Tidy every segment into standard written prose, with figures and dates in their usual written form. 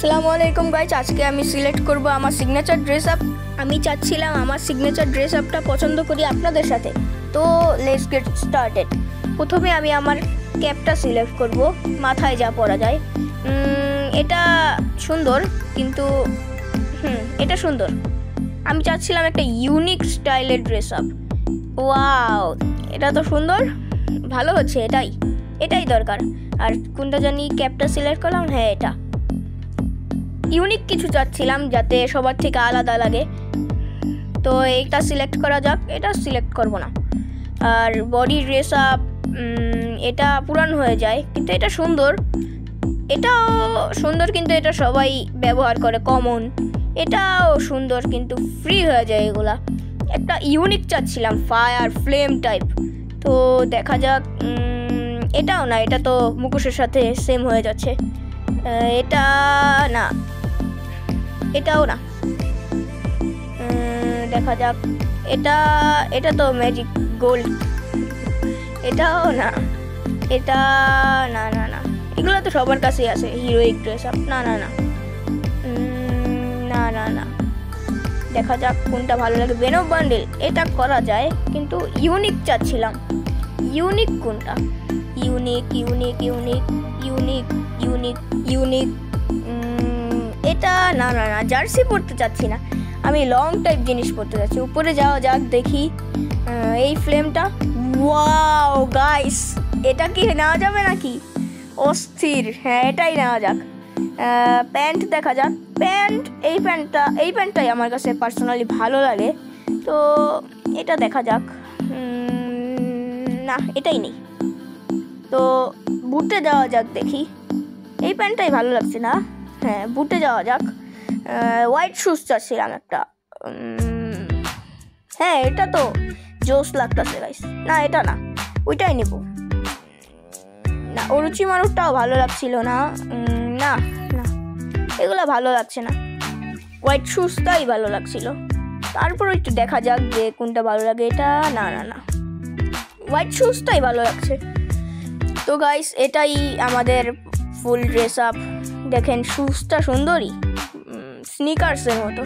আসসালামু আলাইকুম গাইজ, আজকে আমি সিলেক্ট করব আমার সিগনেচার ড্রেস আপ। আমি চাচ্ছিলাম আমার সিগনেচার ড্রেস আপটা পছন্দ করি আপনাদের সাথে। তো লেটস গেট স্টার্টেড। প্রথমে আমি আমার ক্যাপটা সিলেক্ট করব, মাথায় যা পরা যায়। এটা সুন্দর, কিন্তু এটা সুন্দর। আমি চাচ্ছিলাম একটা ইউনিক স্টাইলের ড্রেস আপ। ওয়াও, এটা তো সুন্দর, ভালো হচ্ছে। এটাই দরকার। আর কোনটা জানি ক্যাপটা সিলেক্ট করলাম, হ্যাঁ এটা ইউনিক কিছু চাচ্ছিলাম যাতে সবার থেকে আলাদা লাগে। তো এইটা সিলেক্ট করা যাক, এটা সিলেক্ট করব না। আর বডি ড্রেস আপ, এটা পুরান হয়ে যায়, কিন্তু এটা সুন্দর। এটাও সুন্দর, কিন্তু এটা সবাই ব্যবহার করে, কমন। এটাও সুন্দর, কিন্তু ফ্রি হয়ে যায় এগুলা। একটা ইউনিক চাচ্ছিলাম, ফায়ার ফ্লেম টাইপ। তো দেখা যাক। এটাও না, এটা তো মুখোশের সাথে সেম হয়ে যাচ্ছে। এটা না, এটাও না। দেখা যাক। এটা তো ম্যাজিক গোল্ড। এটাও না, এটা না না না, এগুলো তো সবার কাছেই আছে, হিরোইক ড্রেস আপ। না না না না না না, দেখা যাক কোনটা ভালো লাগে। বেনো বান্ডেল, এটা করা যায়, কিন্তু ইউনিক চাচ্ছিলাম। ইউনিক কোনটা? Unique unique unique unique unique unique এটা না না না, জার্সি পরতে চাচ্ছি না, আমি লং টাইপ জিনিস পরতে চাচ্ছি। উপরে যাওয়া যাক, দেখি এই ফ্লেমটা। ওয়াও গাইস, এটা কি নেওয়া যাবে নাকি? অস্থির। হ্যাঁ, এটাই নেওয়া যাক। প্যান্ট দেখা যাক। এই প্যান্টটাই আমার কাছে পার্সোনালি ভালো লাগে। তো এটা দেখা যাক। না, এটাই নেই। তো বুটে যাওয়া যাক, দেখি। এই প্যান্টটাই ভালো লাগছে না। হ্যাঁ, বুটে যাওয়া যাক। হোয়াইট শুজ চাচ্ছিলাম একটা। হ্যাঁ, এটা তো জোস লাগতেছে গাইস। না, এটা না, ওইটাই নেব। না, অরুচি মারুরটাও ভালো লাগছিল না। না না, এগুলো ভালো লাগছে না। হোয়াইট শুজটাই ভালো লাগছিল। তারপর একটু দেখা যাক যে কোনটা ভালো লাগে। এটা না না না, হোয়াইট শুজটাই ভালো লাগছে। তো গাইস, এটাই আমাদের ফুল ড্রেস আপ। দেখেন, শুজটা সুন্দরই, স্নিকার্সের মতো।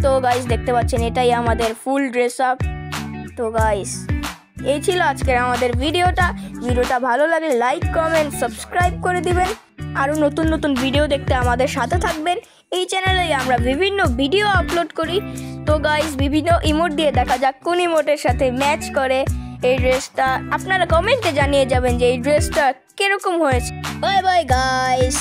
তো গাইস, দেখতে পাচ্ছেন এটাই আমাদের ফুল ড্রেস আপ। তো গাইস, এই ছিল আজকের আমাদের ভিডিওটা ভালো লাগলে লাইক, কমেন্ট, সাবস্ক্রাইব করে দিবেন। আরও নতুন নতুন ভিডিও দেখতে আমাদের সাথে থাকবেন। এই চ্যানেলে আমরা বিভিন্ন ভিডিও আপলোড করি। তো গাইস, বিভিন্ন ইমোট দিয়ে দেখা যাক কোন ইমোটের সাথে ম্যাচ করে এই ড্রেসটা। আপনারা কমেন্টে জানিয়ে যাবেন যে এই ড্রেসটা কিরকম হয়েছে। Bye bye guys.